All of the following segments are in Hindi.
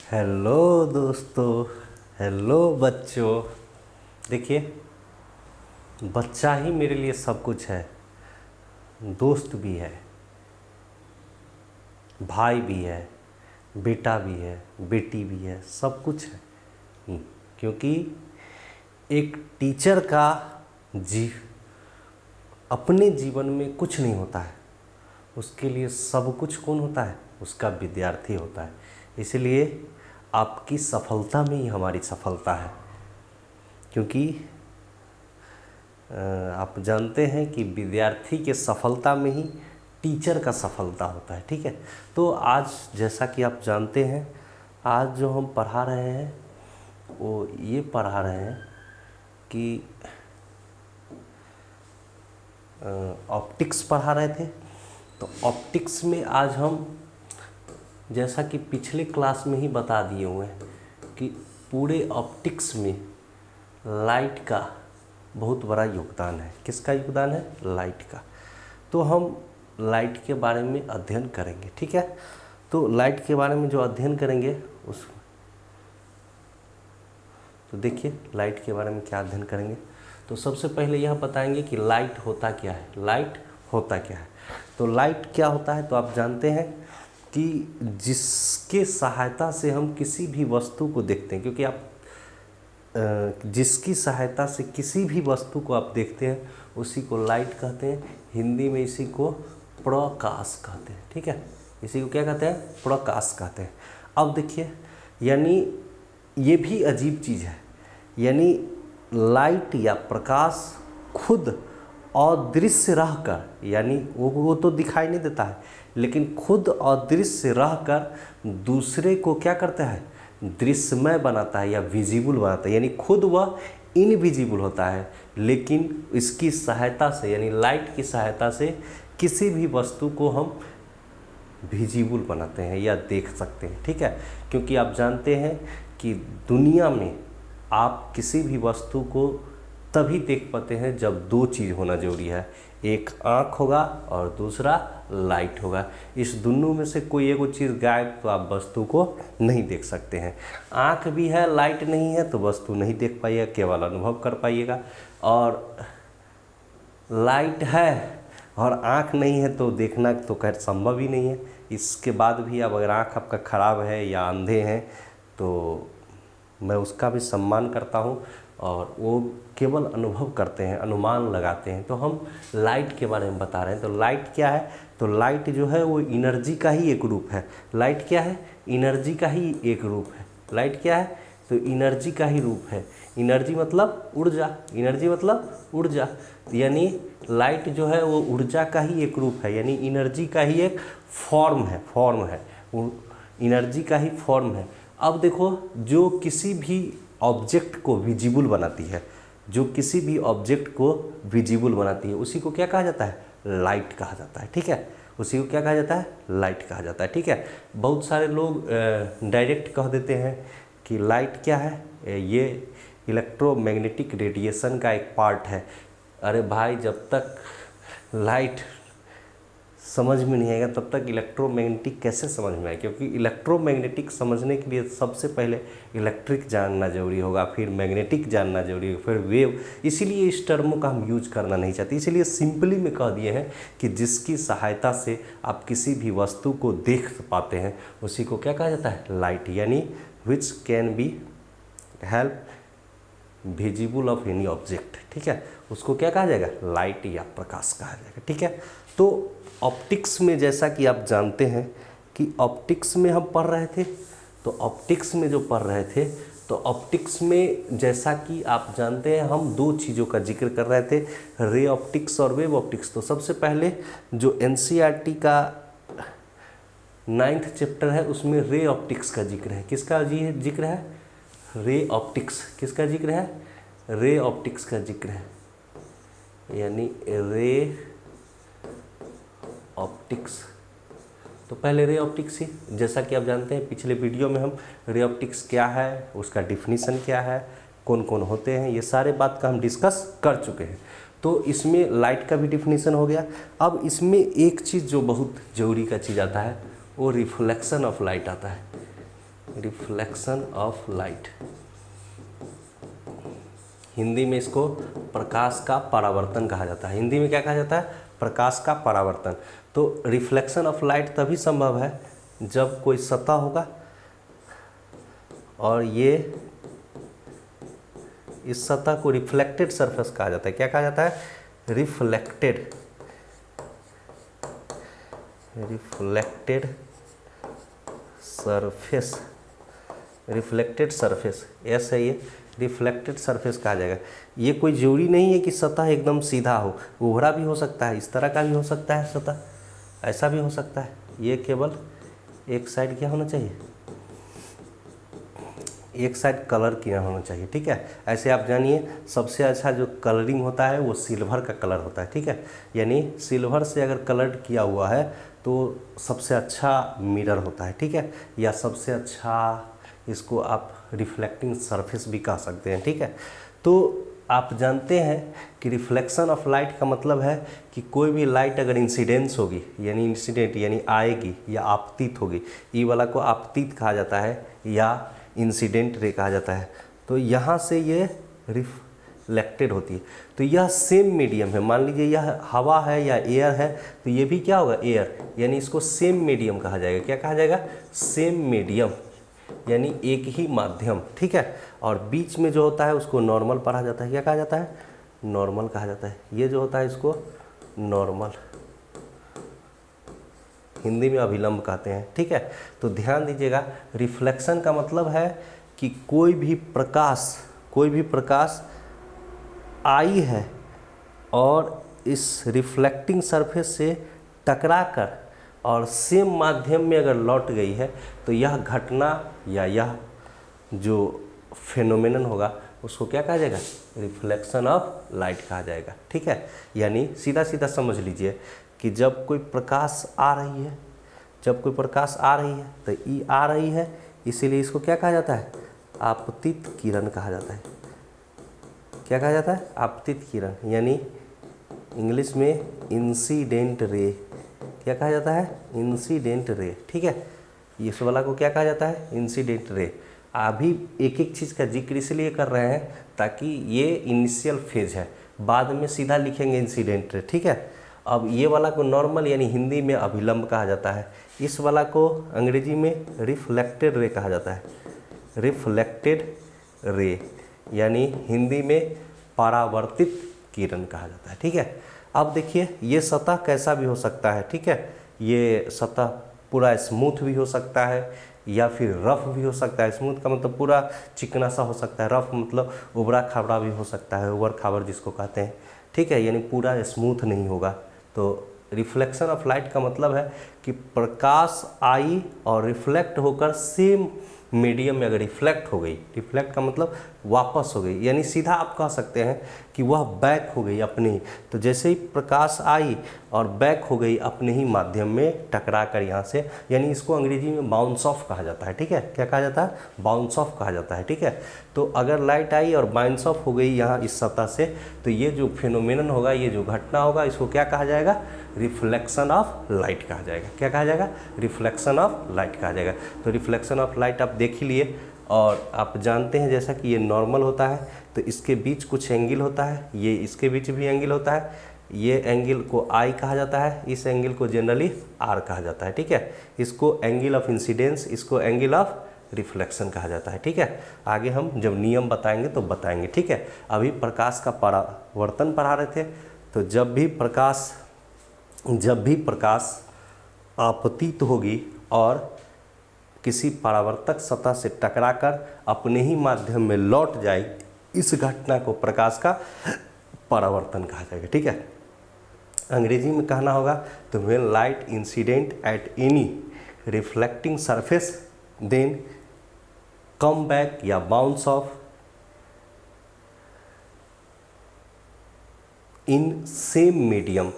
हेलो दोस्तों, हेलो बच्चों। देखिए, बच्चा ही मेरे लिए सब कुछ है। दोस्त भी है, भाई भी है, बेटा भी है, बेटी भी है, सब कुछ है। क्योंकि एक टीचर का जी अपने जीवन में कुछ नहीं होता है, उसके लिए सब कुछ कौन होता है? उसका विद्यार्थी होता है। इसलिए आपकी सफलता में ही हमारी सफलता है। क्योंकि आप जानते हैं कि विद्यार्थी के सफलता में ही टीचर का सफलता होता है। ठीक है, तो आज जैसा कि आप जानते हैं, आज जो हम पढ़ा रहे हैं वो ये पढ़ा रहे हैं कि ऑप्टिक्स पढ़ा रहे थे। तो ऑप्टिक्स में आज हम, जैसा कि पिछले क्लास में ही बता दिए हुए हैं, कि पूरे ऑप्टिक्स में लाइट का बहुत बड़ा योगदान है। किसका योगदान है? लाइट का। तो हम लाइट के बारे में अध्ययन करेंगे। ठीक है, तो लाइट के बारे में जो अध्ययन करेंगे तो देखिए लाइट के बारे में क्या अध्ययन करेंगे। तो सबसे पहले यह बताएंगे कि लाइट होता क्या है। लाइट होता क्या है? तो लाइट क्या होता है तो आप जानते हैं कि जिसके सहायता से हम किसी भी वस्तु को देखते हैं, क्योंकि आप जिसकी सहायता से किसी भी वस्तु को आप देखते हैं उसी को लाइट कहते हैं। हिंदी में इसी को प्रकाश कहते हैं। ठीक है, इसी को क्या कहते हैं? प्रकाश कहते हैं। अब देखिए, यानी ये भी अजीब चीज़ है, यानी लाइट या प्रकाश खुद अदृश्य रहकर, यानी वो तो दिखाई नहीं देता है, लेकिन खुद अदृश्य रहकर दूसरे को क्या करता है? दृश्यमय बनाता है या विजिबल बनाता है। यानी खुद वह इनविजिबल होता है, लेकिन इसकी सहायता से, यानी लाइट की सहायता से किसी भी वस्तु को हम विजिबल बनाते हैं या देख सकते हैं। ठीक है, क्योंकि आप जानते हैं कि दुनिया में आप किसी भी वस्तु को तभी देख पाते हैं जब दो चीज़ होना जरूरी है। एक आँख होगा और दूसरा लाइट होगा। इस दोनों में से कोई एक चीज़ गायब तो आप वस्तु को नहीं देख सकते हैं। आँख भी है, लाइट नहीं है तो वस्तु नहीं देख पाइएगा, केवल अनुभव कर पाइएगा। और लाइट है और आँख नहीं है तो देखना तो खैर संभव ही नहीं है। इसके बाद भी अब अगर आँख आपका ख़राब है या अंधे हैं तो मैं उसका भी सम्मान करता हूँ, और वो केवल अनुभव करते हैं, अनुमान लगाते हैं। तो हम लाइट के बारे में बता रहे हैं। तो लाइट क्या है? तो लाइट जो है वो एनर्जी का ही एक रूप है। लाइट क्या है? एनर्जी का ही एक रूप है। लाइट क्या है? तो एनर्जी का ही रूप है। एनर्जी मतलब ऊर्जा, एनर्जी मतलब ऊर्जा, यानी लाइट जो है वो ऊर्जा का ही एक रूप है, यानी एनर्जी का ही एक फॉर्म है, एनर्जी का ही फॉर्म है। अब देखो, जो किसी भी ऑब्जेक्ट को विजिबल बनाती है, जो किसी भी ऑब्जेक्ट को विजिबल बनाती है, उसी को क्या कहा जाता है? लाइट कहा जाता है। ठीक है, उसी को क्या कहा जाता है? लाइट कहा जाता है। ठीक है, बहुत सारे लोग डायरेक्ट कह देते हैं कि लाइट क्या है? ये इलेक्ट्रोमैग्नेटिक रेडिएशन का एक पार्ट है। अरे भाई, जब तक लाइट समझ में नहीं आएगा तब तक इलेक्ट्रोमैग्नेटिक कैसे समझ में आए? क्योंकि इलेक्ट्रोमैग्नेटिक समझने के लिए सबसे पहले इलेक्ट्रिक जानना जरूरी होगा, फिर मैग्नेटिक जानना जरूरी होगा, फिर वेव। इसीलिए इस टर्मों का हम यूज करना नहीं चाहते, इसीलिए सिंपली में कह दिए हैं कि जिसकी सहायता से आप किसी भी वस्तु को देख पाते हैं उसी को क्या कहा जाता है? लाइट, यानी which can be help visible of any object. ठीक है, उसको क्या कहा जाएगा? लाइट या प्रकाश कहा जाएगा। ठीक है, तो ऑप्टिक्स में जैसा कि आप जानते हैं कि ऑप्टिक्स में हम पढ़ रहे थे, तो ऑप्टिक्स में जो पढ़ रहे थे, तो ऑप्टिक्स में जैसा कि आप जानते हैं हम दो चीज़ों का जिक्र कर रहे थे, रे ऑप्टिक्स और वेव ऑप्टिक्स। तो सबसे पहले जो एनसीईआरटी का 9th चैप्टर है उसमें रे ऑप्टिक्स का जिक्र है। किसका जिक्र है? Ray optics. किसका जिक्र है? रे ऑप्टिक्स का जिक्र है, यानी रे ऑप्टिक्स। तो पहले रे ऑप्टिक्स ही, जैसा कि आप जानते हैं पिछले वीडियो में हम रे ऑप्टिक्स क्या है, उसका डिफिनीसन क्या है, कौन कौन होते हैं, ये सारे बात का हम डिस्कस कर चुके हैं। तो इसमें लाइट का भी डिफिनीसन हो गया। अब इसमें एक चीज़ जो बहुत ज़रूरी का चीज़ आता है वो रिफ्लेक्शन ऑफ लाइट आता है। रिफ्लेक्शन ऑफ लाइट, हिंदी में इसको प्रकाश का परावर्तन कहा जाता है। हिंदी में क्या कहा जाता है? प्रकाश का परावर्तन। तो रिफ्लेक्शन ऑफ लाइट तभी संभव है जब कोई सतह होगा और ये इस सतह को रिफ्लेक्टेड सरफेस कहा जाता है। क्या कहा जाता है? Reflected surface, reflected surface, S है ये, रिफ्लेक्टेड सरफेस कहा जाएगा। ये कोई जरूरी नहीं है कि सतह एकदम सीधा हो, उभरा भी हो सकता है, इस तरह का भी हो सकता है सतह, ऐसा भी हो सकता है। ये केवल एक साइड क्या होना चाहिए? एक साइड कलर किया होना चाहिए, ठीक है। ऐसे आप जानिए सबसे अच्छा जो कलरिंग होता है वो सिल्वर का कलर होता है, ठीक है। यानी सिल्वर से अगर कलर किया हुआ है तो सबसे अच्छा मिरर होता है, ठीक है, या सबसे अच्छा इसको आप रिफ्लेक्टिंग सरफेस भी कह सकते हैं, ठीक है। तो आप जानते हैं कि रिफ्लेक्शन ऑफ लाइट का मतलब है कि कोई भी लाइट अगर इंसिडेंस होगी, यानी इंसिडेंट यानी आएगी या आपतित होगी, ई वाला को आपतित कहा जाता है या इंसिडेंट रे कहा जाता है, तो यहाँ से ये रिफ्लेक्टेड होती है। तो यह सेम मीडियम है, मान लीजिए यह हवा है या एयर है, तो ये भी क्या होगा? एयर, यानी इसको सेम मीडियम कहा जाएगा। क्या कहा जाएगा? सेम मीडियम, यानी एक ही माध्यम, ठीक है। और बीच में जो होता है उसको नॉर्मल पढ़ा जाता है। क्या कहा जाता है? नॉर्मल कहा जाता है। ये जो होता है इसको नॉर्मल, हिंदी में अभिलंब कहते हैं, ठीक है। तो ध्यान दीजिएगा, रिफ्लेक्शन का मतलब है कि कोई भी प्रकाश आई है और इस रिफ्लेक्टिंग सरफेस से टकराकर और सेम माध्यम में अगर लौट गई है तो यह घटना या यह जो फेनोमेनन होगा उसको क्या कहा जाएगा? रिफ्लेक्शन ऑफ लाइट कहा जाएगा, ठीक है। यानी सीधा सीधा समझ लीजिए कि जब कोई प्रकाश आ रही है, तो ई आ रही है, इसीलिए इसको क्या कहा जाता है? आपतित किरण कहा जाता है। क्या कहा जाता है? आपतित किरण, यानी इंग्लिश में इंसिडेंट रे। क्या कहा जाता है? इंसिडेंट रे, ठीक है। इस वाला को क्या कहा जाता है? Incident ray. अभी एक एक चीज़ का जिक्र इसलिए कर रहे हैं ताकि ये इनिशियल फेज है, बाद में सीधा लिखेंगे इंसिडेंट रे, ठीक है। अब ये वाला को नॉर्मल यानी हिंदी में अभिलंब कहा जाता है, इस वाला को अंग्रेजी में रिफ्लेक्टेड रे कहा जाता है। रिफ्लेक्टेड रे यानी हिंदी में परावर्तित किरण कहा जाता है, ठीक है। अब देखिए ये सतह कैसा भी हो सकता है, ठीक है। ये सतह पूरा स्मूथ भी हो सकता है या फिर रफ भी हो सकता है। स्मूथ का मतलब पूरा चिकना सा हो सकता है, रफ मतलब उबड़ा खाबड़ा भी हो सकता है, उबड़ खाबड़ जिसको कहते हैं, ठीक है, यानी पूरा स्मूथ नहीं होगा। तो रिफ्लेक्शन ऑफ लाइट का मतलब है कि प्रकाश आई और रिफ्लेक्ट होकर सेम मीडियम में अगर रिफ्लेक्ट हो गई, रिफ्लेक्ट का मतलब वापस हो गई, यानी सीधा आप कह सकते हैं कि वह बैक हो गई अपने ही। तो जैसे ही प्रकाश आई और बैक हो गई अपने ही माध्यम में टकरा कर यहाँ से, यानी इसको अंग्रेजी में बाउंस ऑफ कहा जाता है, ठीक है। क्या कहा जाता है? बाउंस ऑफ कहा जाता है, ठीक है। तो अगर लाइट आई और बाउंस ऑफ हो गई यहाँ इस सतह से, तो ये जो फिनोमेनन होगा, ये जो घटना होगा, इसको क्या कहा जाएगा? रिफ्लेक्शन ऑफ लाइट कहा जाएगा। क्या कहा जाएगा? रिफ्लेक्शन ऑफ लाइट कहा जाएगा। तो रिफ्लेक्शन ऑफ लाइट आप देख ही लिए, और आप जानते हैं जैसा कि ये नॉर्मल होता है तो इसके बीच कुछ एंगल होता है, ये इसके बीच भी एंगल होता है, ये एंगल को आई कहा जाता है, इस एंगल को जनरली आर कहा जाता है, ठीक है। इसको एंगल ऑफ इंसिडेंस, इसको एंगल ऑफ रिफ्लेक्शन कहा जाता है, ठीक है। आगे हम जब नियम बताएंगे तो बताएंगे, ठीक है। अभी प्रकाश का परावर्तन पढ़ा रहे थे, तो जब भी प्रकाश आपतित होगी और किसी परावर्तक सतह से टकराकर अपने ही माध्यम में लौट जाए, इस घटना को प्रकाश का परावर्तन कहा जाएगा, ठीक है। अंग्रेजी में कहना होगा तो when light incident at any reflecting surface then come back या bounce off in same medium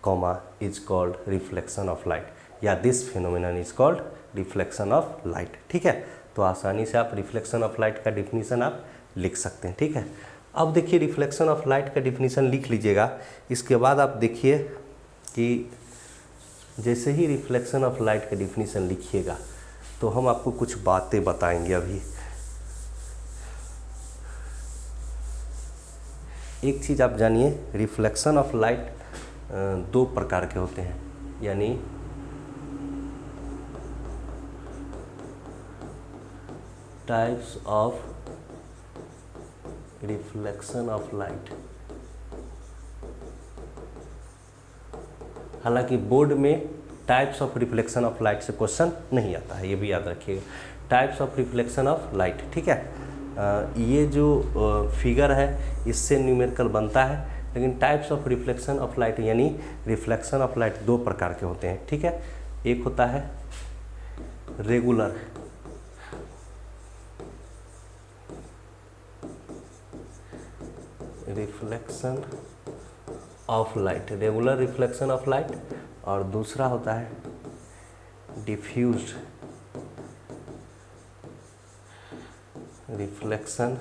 comma is called reflection of light, या this phenomenon is called reflection of light, ठीक है। तो आसानी से आप रिफ्लेक्शन ऑफ लाइट का डिफिनीशन आप लिख सकते हैं, ठीक है। अब देखिए रिफ्लेक्शन ऑफ लाइट का डिफिनीशन लिख लीजिएगा। इसके बाद आप देखिए कि जैसे ही रिफ्लेक्शन ऑफ लाइट का डिफिनीशन लिखिएगा तो हम आपको कुछ बातें बताएंगे अभी। एक चीज़ आप जानिए, रिफ्लेक्शन ऑफ लाइट दो प्रकार के होते हैं, यानी types of reflection of light. हालांकि बोर्ड में types of reflection of light से क्वेश्चन नहीं आता है, ये भी याद रखिएगा। Types of reflection of light, ठीक है। ये जो फिगर है इससे न्यूमेरिकल बनता है, लेकिन types of reflection of light यानी रिफ्लेक्शन ऑफ लाइट दो प्रकार के होते हैं, ठीक है। एक होता है regular, reflection of light, regular reflection of light, और दूसरा होता है डिफ्यूज्ड रिफ्लेक्शन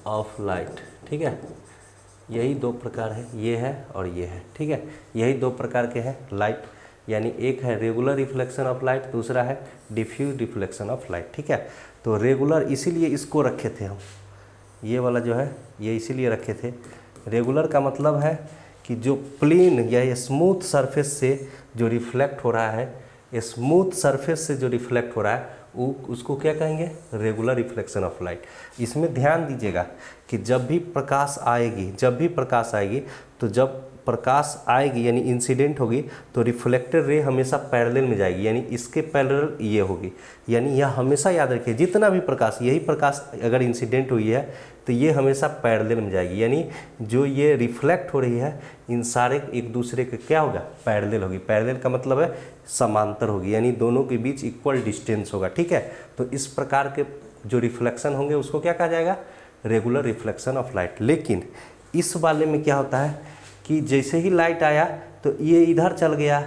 ऑफ लाइट, ठीक है। यही दो प्रकार है, ये है और ये है, ठीक है। यही दो प्रकार के हैं लाइट, यानी एक है रेगुलर रिफ्लेक्शन ऑफ लाइट, दूसरा है डिफ्यूज रिफ्लेक्शन ऑफ लाइट, ठीक है। तो रेगुलर इसीलिए इसको रखे थे हम, ये वाला जो है ये इसीलिए रखे थे। रेगुलर का मतलब है कि जो प्लेन या स्मूथ सरफेस से जो रिफ्लेक्ट हो रहा है, स्मूथ सरफेस से जो रिफ्लेक्ट हो रहा है उसको क्या कहेंगे, रेगुलर रिफ्लेक्शन ऑफ लाइट। इसमें ध्यान दीजिएगा कि जब भी प्रकाश आएगी तो जब प्रकाश आएगी यानी इंसिडेंट होगी तो रिफ्लेक्टेड रे हमेशा पैरेलल में जाएगी, यानी इसके पैरेलल ये होगी। यानी यह हमेशा याद रखिए, जितना भी प्रकाश, यही प्रकाश अगर इंसिडेंट हुई है तो ये हमेशा पैरेलल में जाएगी, यानी जो ये रिफ्लेक्ट हो रही है इन सारे एक दूसरे के क्या होगा, पैरेलल होगी। पैरेलल का मतलब है समांतर होगी, यानी दोनों के बीच इक्वल डिस्टेंस होगा, ठीक है। तो इस प्रकार के जो रिफ्लेक्शन होंगे उसको क्या कहा जाएगा, रेगुलर रिफ्लेक्शन ऑफ लाइट। लेकिन इस वाले में क्या होता है कि जैसे ही लाइट आया तो ये इधर चल गया,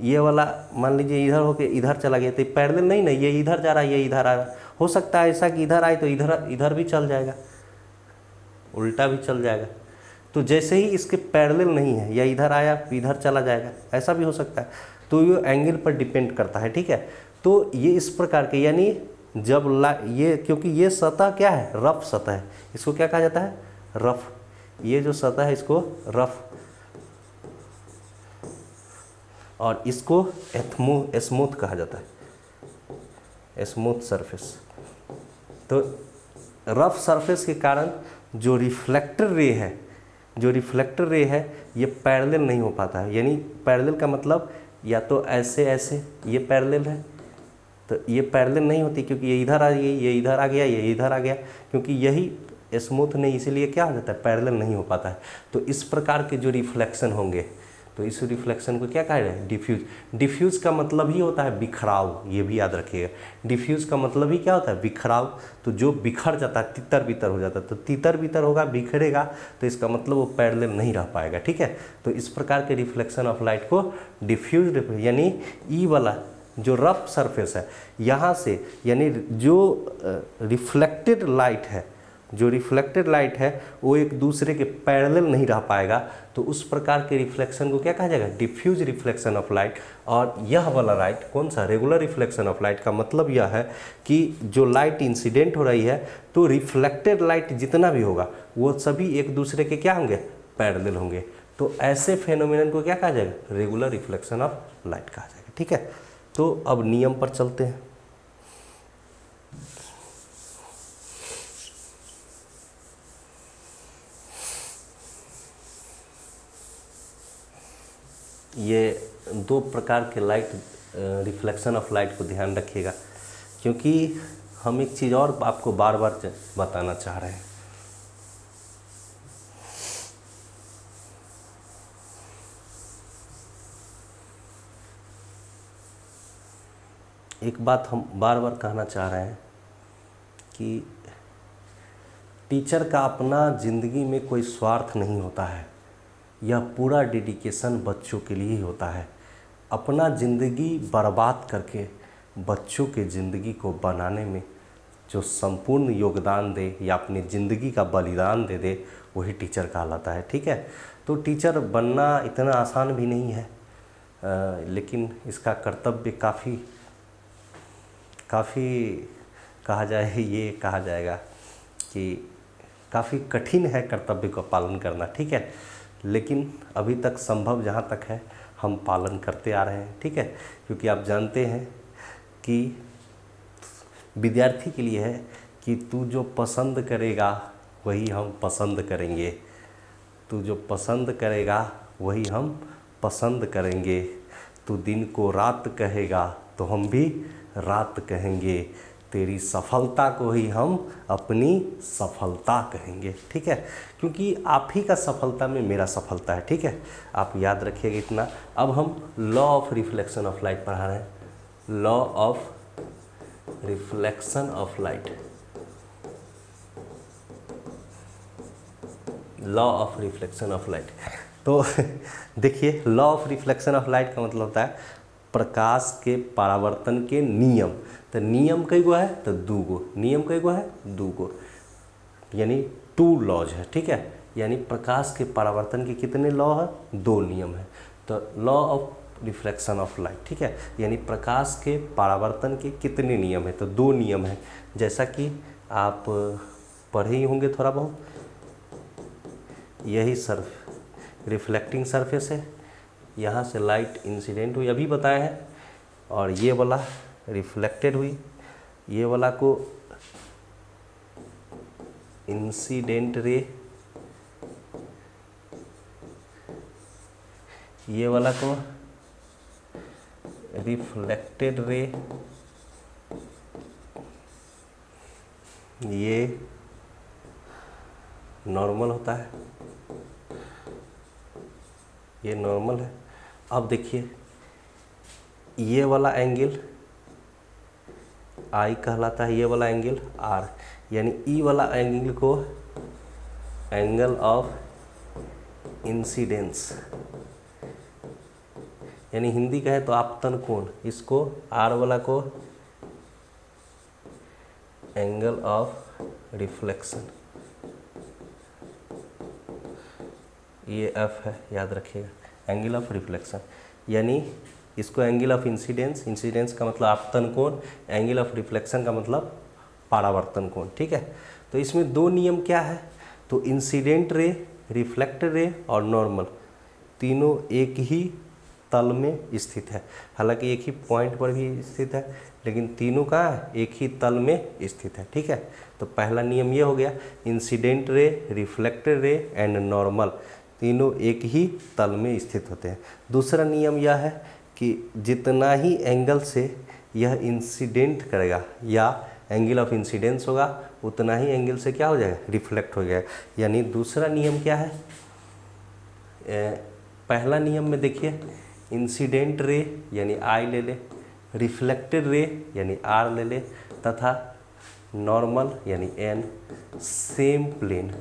ये वाला मान लीजिए इधर होके इधर चला गया, तो पैरेलल नहीं ना, ये इधर जा रहा है, ये इधर आ रहा है। हो सकता है ऐसा कि इधर आए तो इधर भी चल जाएगा, उल्टा भी चल जाएगा। तो जैसे ही इसके पैरेलल नहीं है, या इधर आया इधर चला जाएगा, ऐसा भी हो सकता है। तो ये एंगल पर डिपेंड करता है, ठीक है। तो ये इस प्रकार के, यानी जब ये, क्योंकि ये सतह क्या है, रफ सतह है, इसको क्या कहा जाता है, रफ। ये जो सतह है इसको रफ, और इसको स्मूथ कहा जाता है, स्मूथ सरफेस। तो रफ सरफेस के कारण जो रिफ्लेक्टर रे है ये पैरेलल नहीं हो पाता है। यानी पैरेलल का मतलब या तो ऐसे ऐसे ये पैरेलल है, तो ये पैरेलल नहीं होती क्योंकि ये इधर आ गई, ये इधर आ गया, ये इधर आ गया, क्योंकि यही स्मूथ नहीं, इसीलिए क्या हो जाता है, पैरेलल नहीं हो पाता है। तो इस प्रकार के जो रिफ्लेक्शन होंगे तो इस रिफ्लेक्शन को क्या कहा जाए, डिफ्यूज। डिफ्यूज का मतलब ही होता है बिखराव, ये भी याद रखिएगा। डिफ्यूज का मतलब ही क्या होता है, बिखराव। तो जो बिखर जाता है, तितर बितर हो जाता है, तो तितर बितर होगा, बिखरेगा, तो इसका मतलब वो पैरेलल नहीं रह पाएगा, ठीक है। तो इस प्रकार के रिफ्लेक्शन ऑफ लाइट को डिफ्यूज, यानी ई वाला जो रफ सरफेस है यहाँ से, यानी जो रिफ्लेक्टेड लाइट है वो एक दूसरे के पैरेलल नहीं रह पाएगा, तो उस प्रकार के रिफ्लेक्शन को क्या कहा जाएगा, डिफ्यूज रिफ्लेक्शन ऑफ लाइट। और यह वाला लाइट कौन सा, रेगुलर रिफ्लेक्शन ऑफ लाइट का मतलब यह है कि जो लाइट इंसिडेंट हो रही है तो रिफ्लेक्टेड लाइट जितना भी होगा वो सभी एक दूसरे के क्या होंगे, पैरेलल होंगे। तो ऐसे फेनोमेनन को क्या कहा जाएगा, रेगुलर रिफ्लेक्शन ऑफ लाइट कहा जाएगा, ठीक है। तो अब नियम पर चलते हैं। ये दो प्रकार के लाइट, रिफ्लेक्शन ऑफ लाइट को ध्यान रखिएगा, क्योंकि हम एक चीज़ और आपको बार बार बताना चाह रहे हैं। एक बात हम बार बार कहना चाह रहे हैं कि टीचर का अपना ज़िंदगी में कोई स्वार्थ नहीं होता है, यह पूरा डेडिकेशन बच्चों के लिए ही होता है। अपना ज़िंदगी बर्बाद करके बच्चों के ज़िंदगी को बनाने में जो संपूर्ण योगदान दे या अपनी ज़िंदगी का बलिदान दे दे, वही टीचर कहलाता है, ठीक है। तो टीचर बनना इतना आसान भी नहीं है, लेकिन इसका कर्तव्य काफ़ी कहा जाए, ये कहा जाएगा कि काफ़ी कठिन है कर्तव्य का पालन करना, ठीक है। लेकिन अभी तक संभव जहाँ तक है हम पालन करते आ रहे हैं, ठीक है। क्योंकि आप जानते हैं कि विद्यार्थी के लिए है कि तू जो पसंद करेगा वही हम पसंद करेंगे, तू जो पसंद करेगा वही हम पसंद करेंगे, तू दिन को रात कहेगा तो हम भी रात कहेंगे, तेरी सफलता को ही हम अपनी सफलता कहेंगे, ठीक है। क्योंकि आप ही का सफलता में मेरा सफलता है, ठीक है। आप याद रखिएगा इतना। अब हम law of reflection of light पढ़ा रहे हैं, law of reflection of light, law of reflection of light. तो देखिए, law of reflection of light का मतलब होता है प्रकाश के परावर्तन के नियम। तो नियम कई गो है, तो दो गो, नियम कई गो है, दो गो, यानी 2 लॉज है, ठीक है। यानी प्रकाश के परावर्तन के कितने लॉ है, 2 नियम है। तो law of reflection of light, ठीक है, यानी प्रकाश के परावर्तन के कितने नियम है, तो 2 नियम है। जैसा कि आप पढ़े ही होंगे थोड़ा बहुत, यही रिफ्लेक्टिंग सरफेस है, यहाँ से लाइट इंसिडेंट हुई, अभी बताया है, और ये वाला रिफ्लेक्टेड हुई, ये वाला को इंसिडेंट रे, ये वाला को रिफ्लेक्टेड रे, ये नॉर्मल होता है, ये नॉर्मल है। अब देखिए, ये वाला एंगल आई कहलाता है, ये वाला एंगल आर, यानी ई वाला एंगल को एंगल ऑफ इंसिडेंस, यानी हिंदी कहे तो आपतन कोण, इसको आर वाला को एंगल ऑफ रिफ्लेक्शन, ये एफ है, याद रखिएगा, एंगल ऑफ रिफ्लेक्शन। यानी इसको एंगल ऑफ इंसिडेंस, इंसिडेंस का मतलब आपतन कोण, एंगल ऑफ रिफ्लेक्शन का मतलब परावर्तन कोण, ठीक है। तो इसमें 2 नियम क्या है, तो इंसिडेंट रे, रिफ्लेक्टेड रे और नॉर्मल, तीनों एक ही तल में स्थित है। हालांकि एक ही पॉइंट पर भी स्थित है, लेकिन तीनों का एक ही तल में स्थित है, ठीक है। तो पहला नियम ये हो गया, incident ray, reflected ray and normal, तीनों एक ही तल में स्थित होते हैं। दूसरा नियम यह है कि जितना ही एंगल से यह इंसिडेंट करेगा या एंगल ऑफ इंसिडेंस होगा, उतना ही एंगल से क्या हो जाएगा, रिफ्लेक्ट हो जाएगा। यानी दूसरा नियम क्या है, पहला नियम में देखिए, इंसिडेंट रे यानी आई ले ले, रिफ्लेक्टेड रे यानी आर ले ले, तथा नॉर्मल यानी N, same plane,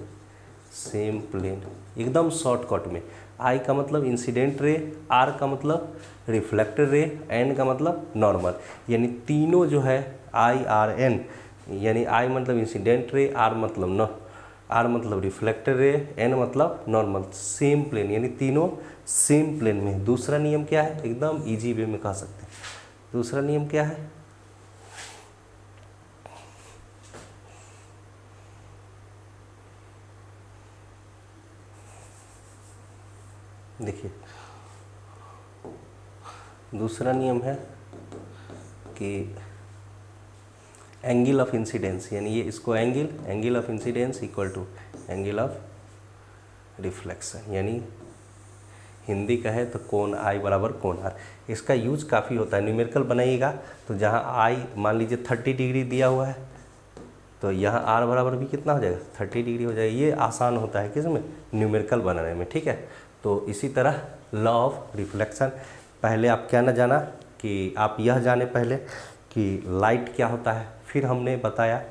same plane, एकदम शॉर्टकट में। आई का मतलब इंसिडेंट रे, आर का मतलब रिफ्लेक्टेड रे, एन का मतलब नॉर्मल, यानी तीनों जो है आई आर एन, यानी आई मतलब इंसिडेंट रे, आर मतलब रिफ्लेक्टेड रे, एन मतलब नॉर्मल, सेम प्लेन, यानी तीनों सेम प्लेन में। दूसरा नियम क्या है, एकदम इजी वे में कह सकते हैं, दूसरा नियम क्या है, देखिए, दूसरा नियम है कि एंगल ऑफ इंसिडेंस, यानी ये इसको angle of incidence equal to angle of reflection, यानी हिंदी कहे तो कोण आई बराबर कोण आर। इसका यूज काफ़ी होता है, न्यूमेरिकल बनाइएगा तो जहाँ आई मान लीजिए 30 डिग्री दिया हुआ है, तो यहाँ आर बराबर भी कितना हो जाएगा, 30 डिग्री हो जाएगा। ये आसान होता है किसमें, न्यूमेरिकल बनाने में, ठीक है। तो इसी तरह लॉ ऑफ रिफ्लेक्शन, पहले आप क्या ना जाना कि आप यह जाने पहले कि लाइट क्या होता है, फिर हमने बताया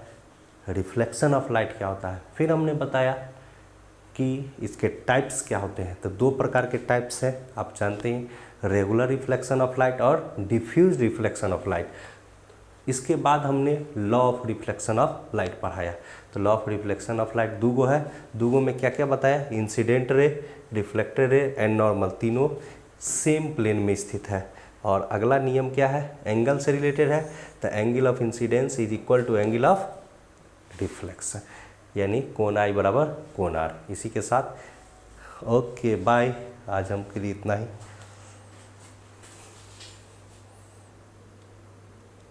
रिफ्लेक्शन ऑफ लाइट क्या होता है, फिर हमने बताया कि इसके टाइप्स क्या होते हैं। तो 2 प्रकार के टाइप्स हैं, आप जानते हैं, रेगुलर रिफ्लेक्शन ऑफ लाइट और डिफ्यूज रिफ्लेक्शन ऑफ लाइट। इसके बाद हमने law of reflection of light पढ़ाया। तो law of reflection of light दूगो है, दूगो में क्या क्या बताया, incident ray, reflected ray and normal, तीनों सेम प्लेन में स्थित है। और अगला नियम क्या है, एंगल से रिलेटेड है, तो angle of incidence is equal to angle of reflection, यानी कोण आई बराबर कोण आर। इसी के साथ ओके बाय, आज हम के लिए इतना ही।